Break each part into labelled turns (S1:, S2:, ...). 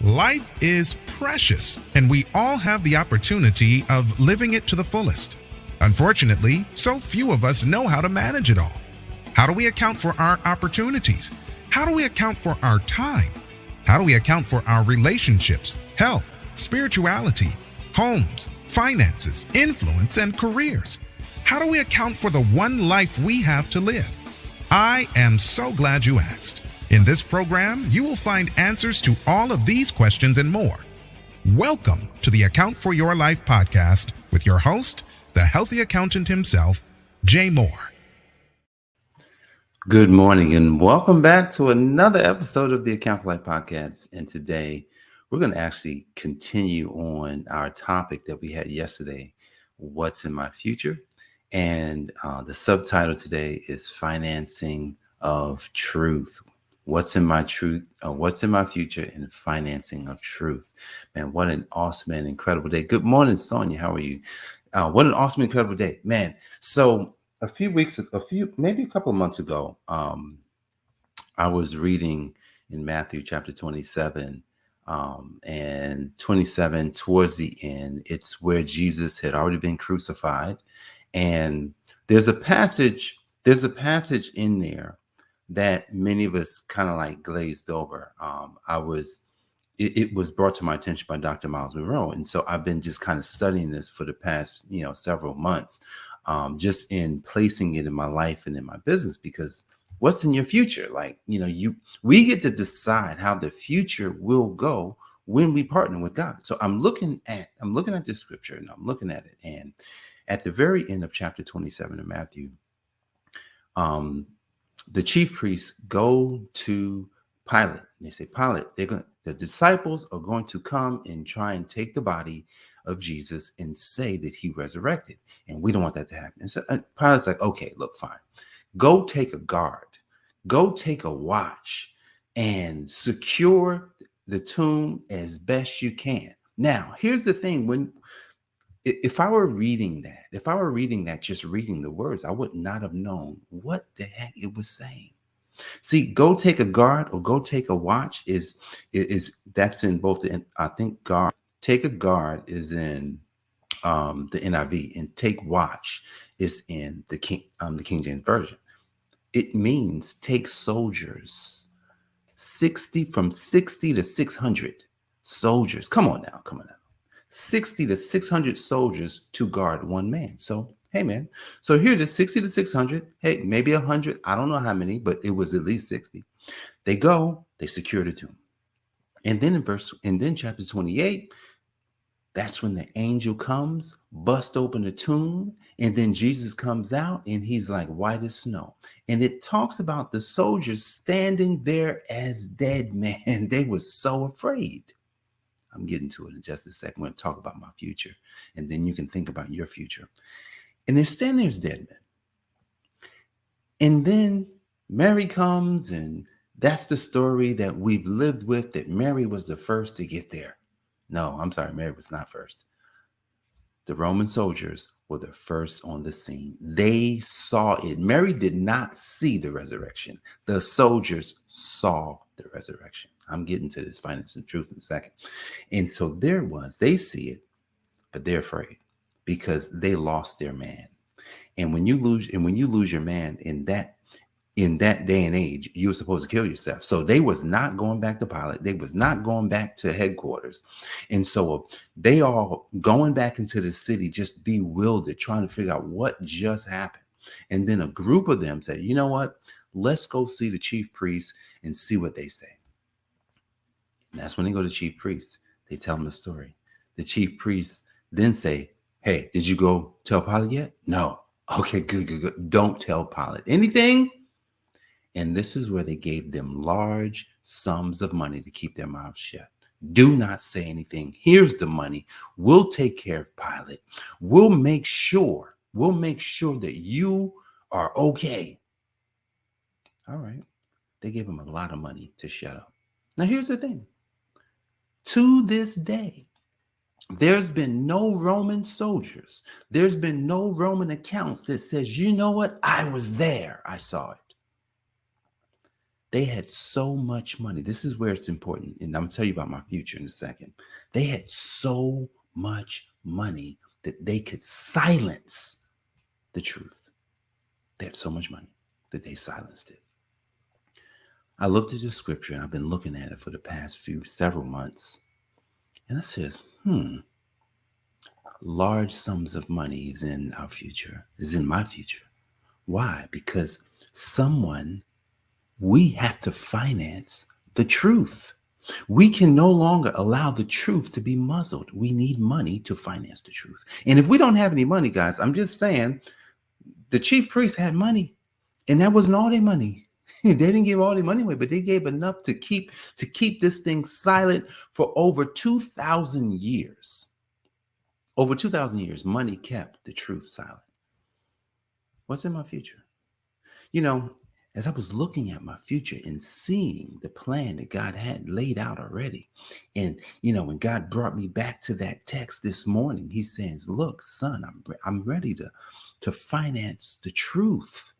S1: Life is precious, and we all have the opportunity of living it to the fullest. Unfortunately, so few of us know how to manage it all. How do we account for our opportunities? How do we account for our time? How do we account for our relationships, health, spirituality, homes, finances, influence, and careers? How do we account for the one life we have to live? I am so glad you asked. In this program, you will find answers to all of these questions and more. Welcome to the Account for Your Life podcast with your host, the healthy accountant himself, Jay Moore.
S2: Good morning and welcome back to another episode of the Account for Life podcast. And today we're going to actually continue on our topic that we had yesterday, What's in My Future? And the subtitle today is Financing of Truth. What's in my truth? What's in my future and financing of truth? Man, what an awesome and incredible day. Good morning, Sonia. How are you? What an awesome, incredible day, man. So maybe a couple of months ago, I was reading in Matthew chapter 27 and 27 towards the end. It's where Jesus had already been crucified. And there's a passage in there that many of us kind of like glazed over. It was brought to my attention by Dr. Miles Monroe. And so I've been just kind of studying this for the past, several months, just in placing it in my life and in my business, because what's in your future? We get to decide how the future will go when we partner with God. So I'm looking at this scripture and I'm looking at it. And at the very end of chapter 27 of Matthew, the chief priests go to Pilate. And they say, Pilate, the disciples are going to come and try and take the body of Jesus and say that he resurrected. And we don't want that to happen. And so Pilate's like, okay, look, fine. Go take a guard. Go take a watch and secure the tomb as best you can. Now, here's the thing. If I were reading that, just reading the words, I would not have known what the heck it was saying. See, go take a guard or go take a watch is that's in both I think guard. Take a guard is in the NIV, and take watch is in the King James Version. It means take soldiers, from 60 to 600 soldiers. Come on now. 60 to 600 soldiers to guard one man. So, hey, man. So here it is, 60 to 600. Hey, maybe 100. I don't know how many, but it was at least 60. They go, they secure the tomb. And then chapter 28, that's when the angel comes, bust open the tomb, and then Jesus comes out and he's like white as snow. And it talks about the soldiers standing there as dead men. They were so afraid. I'm getting to it in just a second. I'm going to talk about my future, and then you can think about your future. And they're standing there as dead men. And then Mary comes, and that's the story that we've lived with, that Mary was the first to get there. No, I'm sorry, Mary was not first. The Roman soldiers were the first on the scene. They saw it. Mary did not see the resurrection. The soldiers saw the resurrection. I'm getting to this finance and truth in a second. And so they see it, but they're afraid because they lost their man. And when you lose your man in that day and age, you were supposed to kill yourself. So they was not going back to Pilate. They was not going back to headquarters. And so they are going back into the city, just bewildered, trying to figure out what just happened. And then a group of them said, you know what? Let's go see the chief priests and see what they say. And that's when they go to chief priests. They tell them the story. The chief priests then say, hey, did you go tell Pilate yet? No. Okay, good. Don't tell Pilate anything. And this is where they gave them large sums of money to keep their mouths shut. Do not say anything. Here's the money. We'll take care of Pilate. We'll make sure that you are okay. All right. They gave him a lot of money to shut up. Now, here's the thing. To this day, there's been no Roman soldiers. There's been no Roman accounts that says, you know what? I was there. I saw it. They had so much money. This is where it's important. And I'm going to tell you about my future in a second. They had so much money that they could silence the truth. They had so much money that they silenced it. I looked at the scripture, and I've been looking at it for the past several months. And it says, large sums of money is in our future, is in my future. Why? Because we have to finance the truth. We can no longer allow the truth to be muzzled. We need money to finance the truth. And if we don't have any money, guys, I'm just saying, the chief priests had money, and that wasn't all their money. They didn't give all their money away, but they gave enough to keep this thing silent for over 2,000 years. Over 2,000 years, money kept the truth silent. What's in my future? As I was looking at my future and seeing the plan that God had laid out already, and when God brought me back to that text this morning, he says, look, son, I'm ready to finance the truth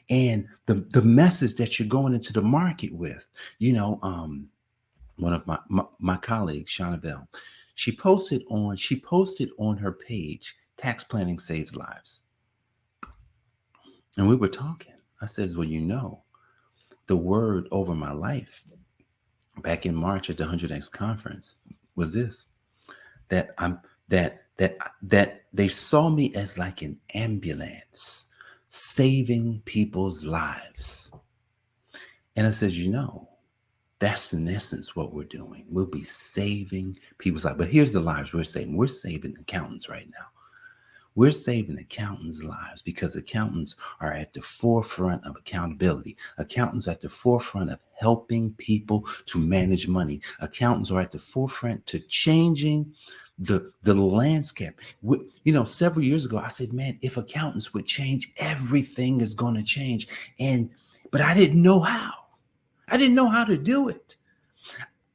S2: and the message that you're going into the market with. One of my colleagues, Shonabelle, she posted on her page, Tax Planning Saves Lives. And we were talking. I says, well, the word over my life back in March at the 100X conference was this, that they saw me as like an ambulance saving people's lives. And I says, that's in essence what we're doing. We'll be saving people's lives. But here's the lives we're saving. We're saving accountants right now. We're saving accountants' lives because accountants are at the forefront of accountability. Accountants are at the forefront of helping people to manage money. Accountants are at the forefront to changing the landscape. Several years ago, I said, man, if accountants would change, everything is going to change. But I didn't know how. I didn't know how to do it.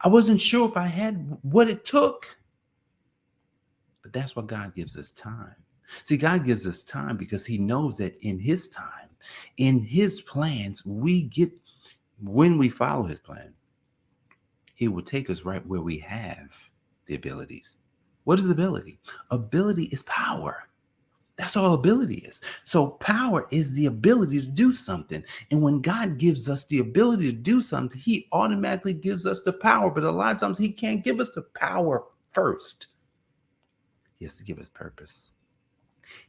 S2: I wasn't sure if I had what it took. But that's why God gives us time. See, God gives us time because he knows that in his time, in his plans, when we follow his plan, he will take us right where we have the abilities. What is ability? Ability is power. That's all ability is. So power is the ability to do something. And when God gives us the ability to do something, he automatically gives us the power. But a lot of times he can't give us the power first. He has to give us purpose.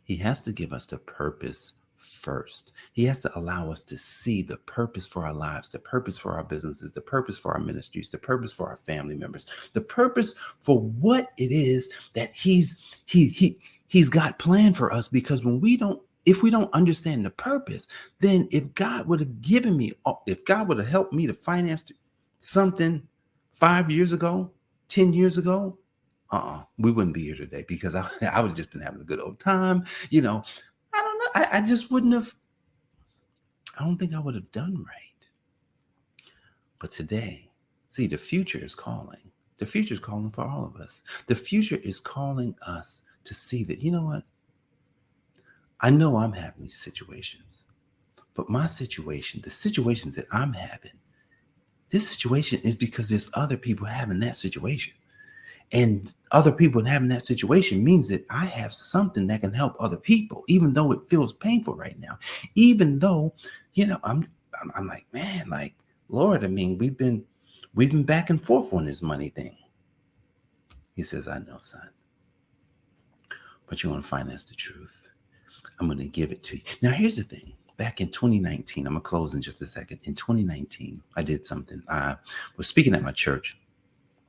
S2: He has to give us the purpose first. He has to allow us to see the purpose for our lives, the purpose for our businesses, the purpose for our ministries, the purpose for our family members, the purpose for what it is that he's got planned for us. Because if we don't understand the purpose, then if God would have helped me to finance something 5 years ago, 10 years ago, we wouldn't be here today because I would have just been having a good old time. I don't know. I just wouldn't have. I don't think I would have done right. But today, see, the future is calling. The future is calling for all of us. The future is calling us to see that, you know what? I know I'm having these situations, but my situation, the situations that I'm having, this situation is because there's other people having that situation. And other people having that situation means that I have something that can help other people, even though it feels painful right now. Even though, I'm like, man, like, Lord, I mean, we've been back and forth on this money thing. He says, I know, son, but you want to finance the truth. I'm going to give it to you. Now, here's the thing. Back in 2019, I'm going to close in just a second. In 2019, I did something. I was speaking at my church.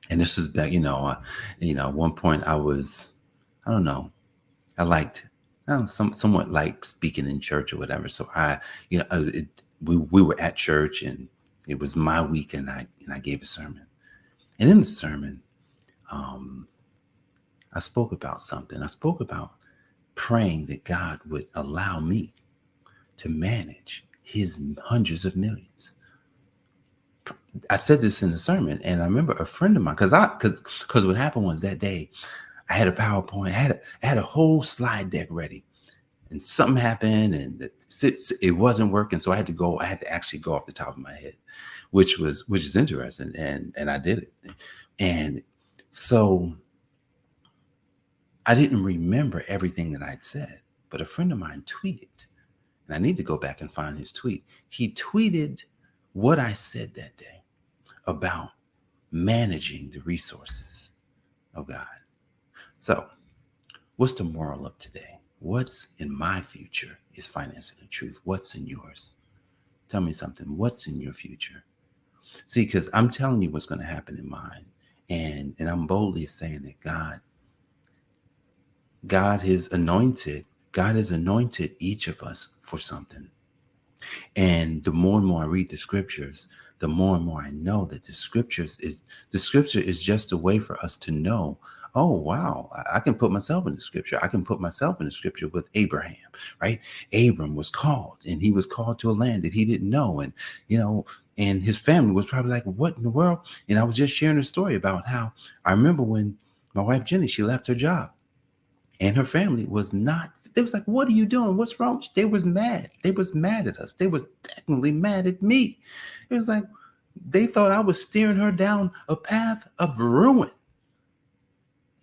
S2: And this is back, at one point I was, I don't know, somewhat like speaking in church or whatever. So we were at church and it was my week and I gave a sermon. And in the sermon, I spoke about something. I spoke about praying that God would allow me to manage his hundreds of millions. I said this in the sermon, and I remember a friend of mine, because what happened was that day, I had a PowerPoint, I had a whole slide deck ready, and something happened, and it wasn't working. So I had to actually go off the top of my head, which is interesting, and I did it. And so I didn't remember everything that I'd said, but a friend of mine tweeted, and I need to go back and find his tweet. He tweeted what I said that day about managing the resources of God. So what's the moral of today? What's in my future is financing the truth. What's in yours? Tell me something. What's in your future? See, because I'm telling you what's going to happen in mine. And I'm boldly saying that God has anointed each of us for something. And the more and more I read the scriptures, the more and more I know that the scripture is just a way for us to know, oh, wow, I can put myself in the scripture. I can put myself in the scripture with Abraham, right? Abram was called, and he was called to a land that he didn't know. And, and his family was probably like, what in the world? And I was just sharing a story about how I remember when my wife, Jenny, she left her job. And her family was not, they was like, what are you doing? What's wrong? They was mad. They was mad at us. They was definitely mad at me. It was like, they thought I was steering her down a path of ruin.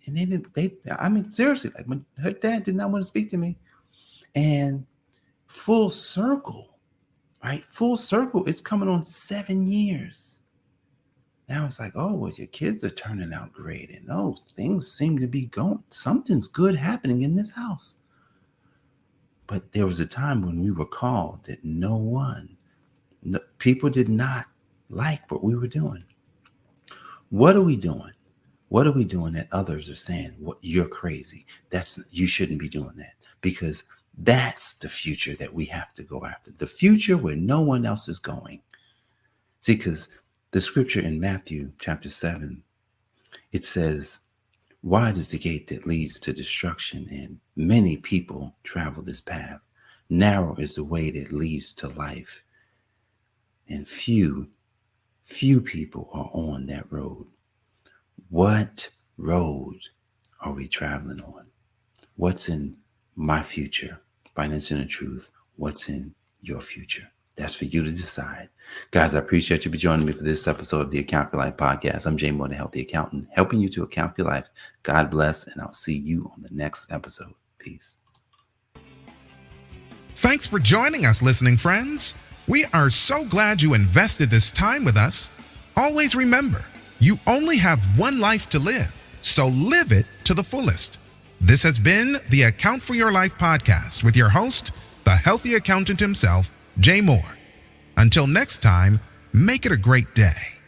S2: And seriously, like when her dad did not want to speak to me. And full circle, right? Full circle, it's coming on 7 years. Now it's like, oh, well, your kids are turning out great. And things seem to be going, something's good happening in this house. But there was a time when we were called that people did not like what we were doing. What are we doing? What are we doing that others are saying, you're crazy? You shouldn't be doing that, because that's the future that we have to go after. The future where no one else is going. See, because the scripture in Matthew chapter 7, it says, wide is the gate that leads to destruction, and many people travel this path. Narrow is the way that leads to life, and few people are on that road. What road are we traveling on? What's in my future? Financing the truth. What's in your future? That's for you to decide. Guys, I appreciate you for joining me for this episode of the Account for Life podcast. I'm Jay Moore, the Healthy Accountant, helping you to account for your life. God bless, and I'll see you on the next episode. Peace.
S1: Thanks for joining us, listening friends. We are so glad you invested this time with us. Always remember, you only have one life to live, so live it to the fullest. This has been the Account for Your Life podcast with your host, the Healthy Accountant himself, Jay Moore. Until next time, make it a great day.